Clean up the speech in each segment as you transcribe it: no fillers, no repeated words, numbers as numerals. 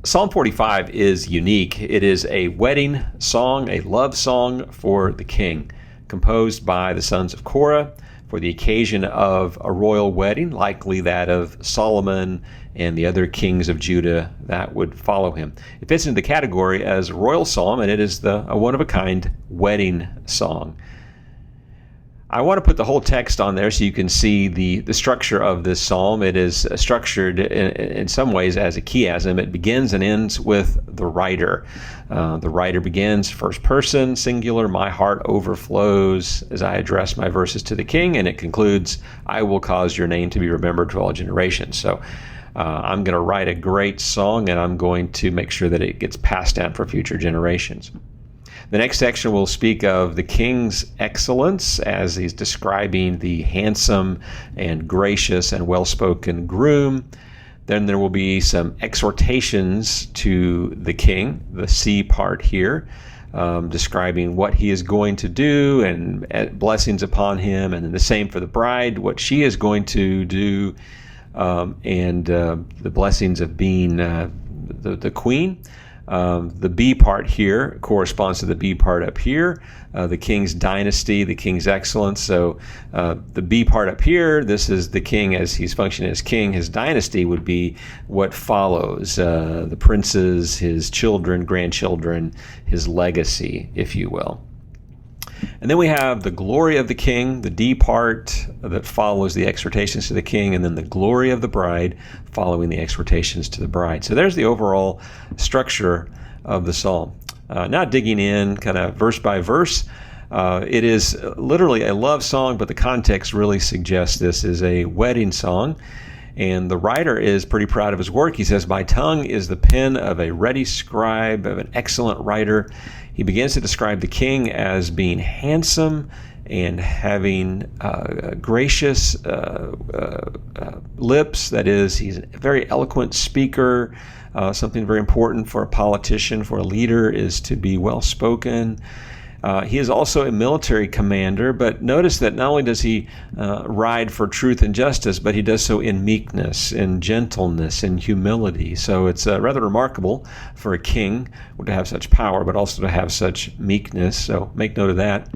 Psalm 45 is unique. It is a wedding song, a love song for the king, composed by the sons of Korah for the occasion of a royal wedding, likely that of Solomon and the other kings of Judah that would follow him. It fits into the category as a royal psalm, and it is a one-of-a-kind wedding song. I want to put the whole text on there so you can see the structure of this psalm. It is structured in some ways as a chiasm. It begins and ends with the writer. The writer begins first person, singular, my heart overflows as I address my verses to the king, and it concludes, I will cause your name to be remembered to all generations. So I'm going to write a great song, and I'm going to make sure that it gets passed down for future generations. The next section will speak of the king's excellence as he's describing the handsome and gracious and well-spoken groom. Then there will be some exhortations to the king, the C part here, describing what he is going to do and blessings upon him, and then the same for the bride, what she is going to do, and the blessings of being the queen. The B part here corresponds to the B part up here, the king's dynasty, the king's excellence. So the B part up here, this is the king as he's functioning as king. His dynasty would be what follows, the princes, his children, grandchildren, his legacy, if you will. And then we have the glory of the king, the D part that follows the exhortations to the king, and then the glory of the bride following the exhortations to the bride. So there's the overall structure of the psalm. Now digging in kind of verse by verse, it is literally a love song, but the context really suggests this is a wedding song. And the writer is pretty proud of his work. He says, my tongue is the pen of a ready scribe, of an excellent writer. He begins to describe the king as being handsome and having gracious lips. That is, he's a very eloquent speaker. Something very important for a politician, for a leader, is to be well-spoken. He is also a military commander, but notice that not only does he ride for truth and justice, but he does so in meekness, in gentleness, in humility. So it's rather remarkable for a king to have such power, but also to have such meekness. So make note of that.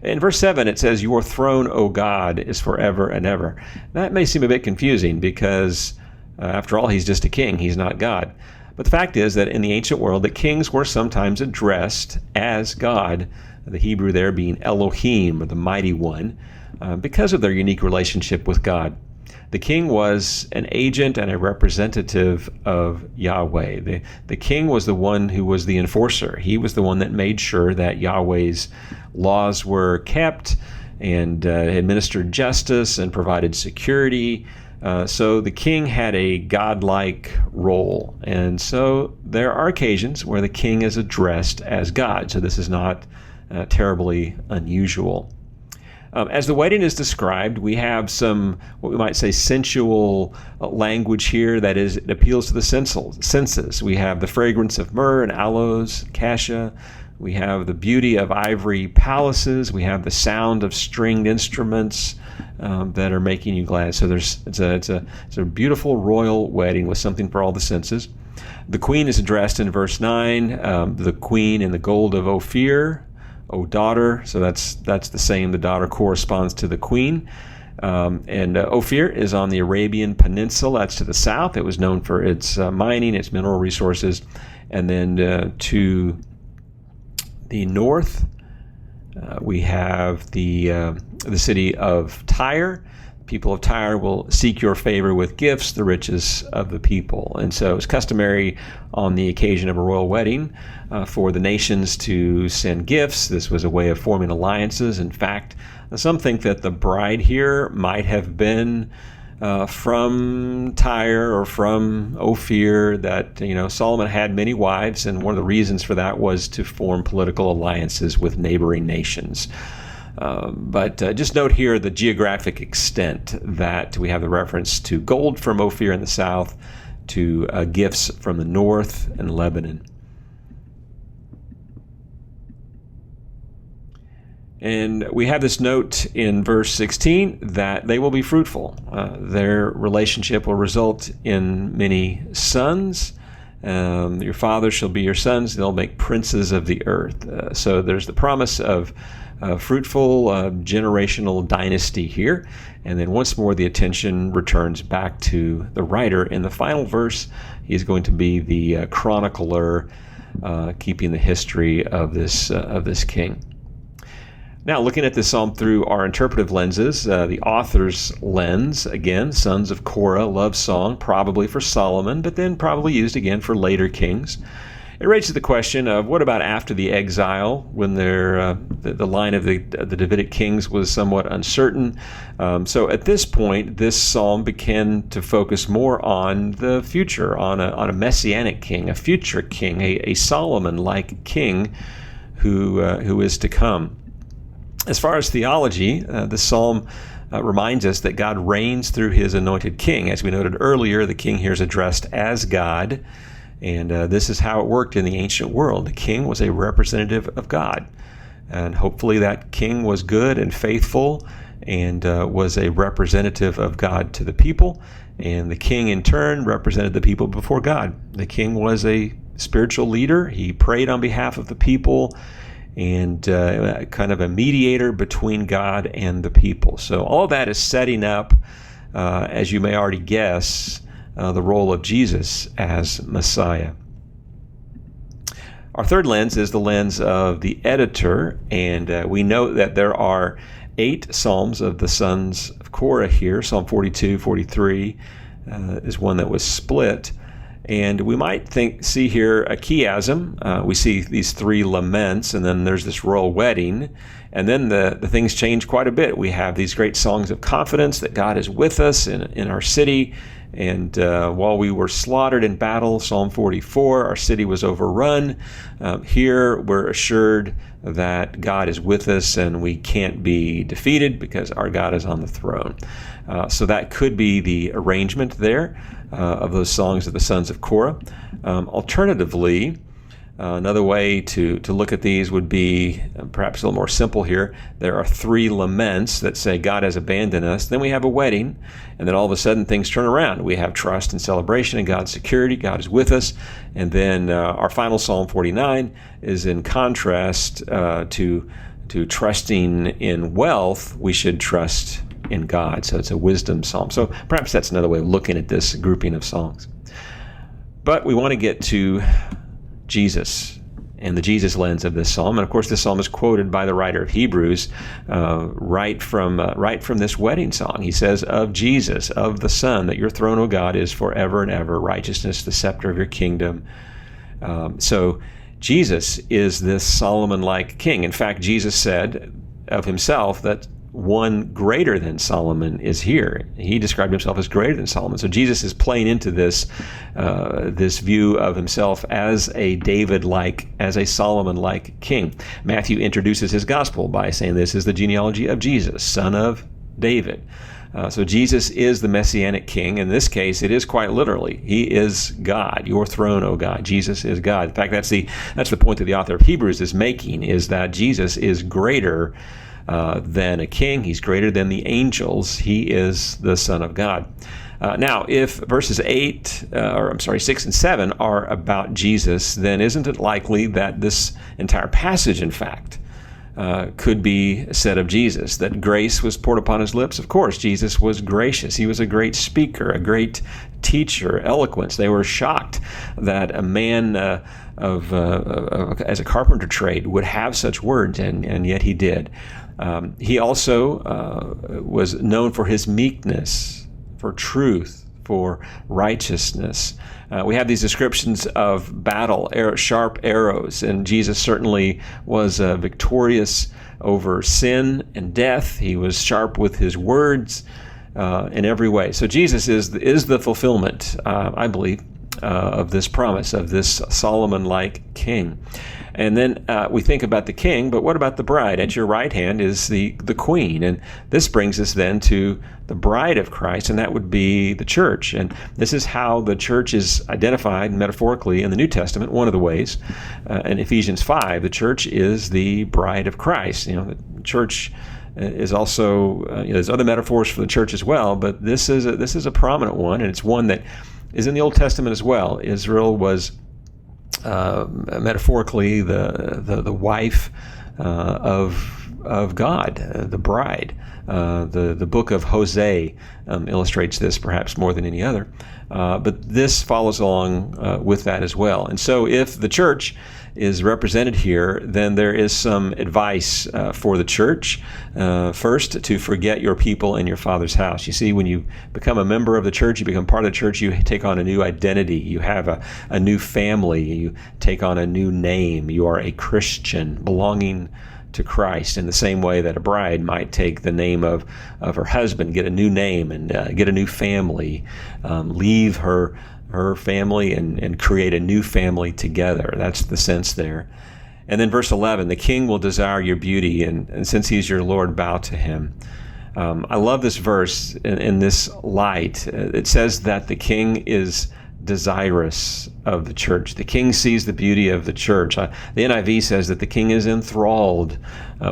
In verse 7, it says, your throne, O God, is forever and ever. That may seem a bit confusing because, after all, he's just a king. He's not God. But the fact is that in the ancient world, that kings were sometimes addressed as God, the Hebrew there being Elohim, or the Mighty One, because of their unique relationship with God. The king was an agent and a representative of Yahweh. The king was the one who was the enforcer. He was the one that made sure that Yahweh's laws were kept and administered justice and provided security. So the king had a godlike role, and so there are occasions where the king is addressed as God, so this is not terribly unusual. As the wedding is described, we have some, what we might say, sensual language here. That is, it appeals to the senses. We have the fragrance of myrrh and aloes, cassia. We have the beauty of ivory palaces. We have the sound of stringed instruments that are making you glad. So it's a beautiful royal wedding with something for all the senses. The queen is addressed in verse 9. The queen in the gold of Ophir, O daughter. So that's the same. The daughter corresponds to the queen. And Ophir is on the Arabian Peninsula. That's to the south. It was known for its mining, its mineral resources. And then to the north, we have the city of Tyre. People of Tyre will seek your favor with gifts, the riches of the people. And so it's customary on the occasion of a royal wedding for the nations to send gifts. This was a way of forming alliances. In fact, some think that the bride here might have been from Tyre or from Ophir, that Solomon had many wives, and one of the reasons for that was to form political alliances with neighboring nations. But just note here the geographic extent that we have the reference to gold from Ophir in the south, to gifts from the north and Lebanon. And we have this note in verse 16 that they will be fruitful. Their relationship will result in many sons. Your fathers shall be your sons. They'll make princes of the earth. So there's the promise of fruitful generational dynasty here. And then once more, the attention returns back to the writer. In the final verse, he's going to be the chronicler, keeping the history of this king. Now, looking at this psalm through our interpretive lenses, the author's lens, again, sons of Korah, love song, probably for Solomon, but then probably used again for later kings. It raises the question of what about after the exile, when the line of the Davidic kings was somewhat uncertain. So at this point, this psalm began to focus more on the future, on a messianic king, a future king, a Solomon-like king who is to come. As far as theology, the psalm reminds us that God reigns through his anointed king. As we noted earlier, the king here is addressed as God, and this is how it worked in the ancient world. The king was a representative of God, and hopefully that king was good and faithful and was a representative of God to the people, and the king in turn represented the people before God. The king was a spiritual leader. He prayed on behalf of the people, and kind of a mediator between God and the people. So all of that is setting up, as you may already guess, the role of Jesus as Messiah. Our third lens is the lens of the editor, and we note that there are 8 psalms of the sons of Korah here. Psalm 42, 43 is one that was split. And we might see here a chiasm. We see these 3 laments, and then there's this royal wedding. And then the things change quite a bit. We have these great songs of confidence that God is with us in our city. And while we were slaughtered in battle, Psalm 44, our city was overrun. Here we're assured that God is with us and we can't be defeated because our God is on the throne. So that could be the arrangement there of those songs of the sons of Korah. Alternatively, another way to look at these would be perhaps a little more simple here. There are 3 laments that say God has abandoned us. Then we have a wedding, and then all of a sudden things turn around. We have trust and celebration in God's security. God is with us. And then our final Psalm 49 is in contrast to trusting in wealth. We should trust in God. So it's a wisdom psalm. So perhaps that's another way of looking at this grouping of songs. But we want to get to Jesus and the Jesus lens of this psalm. And of course, this psalm is quoted by the writer of Hebrews right from this wedding song. He says, of Jesus, of the Son, that your throne, O God, is forever and ever, righteousness, the scepter of your kingdom. So Jesus is this Solomon-like king. In fact, Jesus said of himself that one greater than Solomon is here. He described himself as greater than Solomon. So Jesus is playing into this view of himself as a David-like, as a Solomon-like king. Matthew introduces his gospel by saying this is the genealogy of Jesus, son of David. So Jesus is the Messianic king. In this case, it is quite literally. He is God. Your throne, O God. Jesus is God. In fact, that's the point that the author of Hebrews is making, is that Jesus is greater than a king. He's greater than the angels. He is the Son of God. Now, if verses 6 and 7 are about Jesus, then isn't it likely that this entire passage, in fact, could be said of Jesus, that grace was poured upon his lips? Of course, Jesus was gracious. He was a great speaker, a great teacher, eloquence. They were shocked that a man as a carpenter trade would have such words, and yet he did. He also was known for his meekness, for truth, for righteousness. We have these descriptions of battle, sharp arrows, and Jesus certainly was victorious over sin and death. He was sharp with his words in every way. So Jesus is the fulfillment, I believe, of this promise, of this Solomon-like king. And then we think about the king, but what about the bride? At your right hand is the queen. And this brings us then to the bride of Christ, and that would be the church. And this is how the church is identified metaphorically in the New Testament, one of the ways. In Ephesians 5, the church is the bride of Christ. The church is also, there's other metaphors for the church as well, but this is a prominent one, and it's one that is in the Old Testament as well. Israel was metaphorically the wife of God, the bride. The book of Hosea illustrates this perhaps more than any other. But this follows along with that as well. And so if the church is represented here, then there is some advice for the church. First, to forget your people and your father's house. You see, when you become a member of the church, you become part of the church, you take on a new identity. You have a new family. You take on a new name. You are a Christian belonging to Christ, in the same way that a bride might take the name of her husband, get a new name, and get a new family, leave her family and create a new family together. That's the sense there. And then verse 11, the king will desire your beauty, and since he's your Lord, bow to him. I love this verse in this light. It says that the king is desirous of the church. The king sees the beauty of the church. The NIV says that the king is enthralled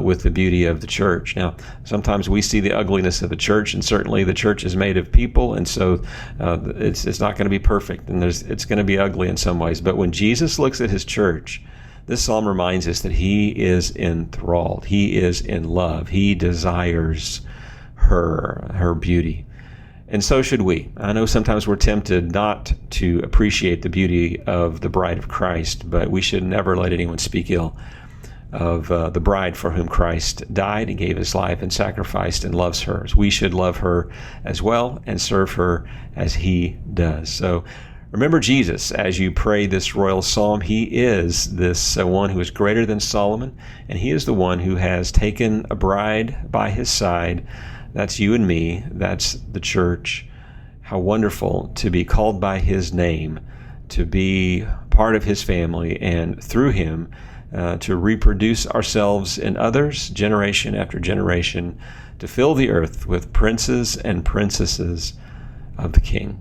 with the beauty of the church. Now, sometimes we see the ugliness of the church, and certainly the church is made of people, and so it's not going to be perfect, and it's going to be ugly in some ways. But when Jesus looks at his church, this psalm reminds us that he is enthralled. He is in love. He desires her beauty. And so should we. I know sometimes we're tempted not to appreciate the beauty of the bride of Christ, but we should never let anyone speak ill of the bride for whom Christ died and gave his life and sacrificed and loves her. We should love her as well and serve her as he does. So remember Jesus as you pray this royal psalm. He is this one who is greater than Solomon, and he is the one who has taken a bride by his side. That's you and me. That's the church. How wonderful to be called by his name, to be part of his family, and through him to reproduce ourselves in others, generation after generation, to fill the earth with princes and princesses of the King.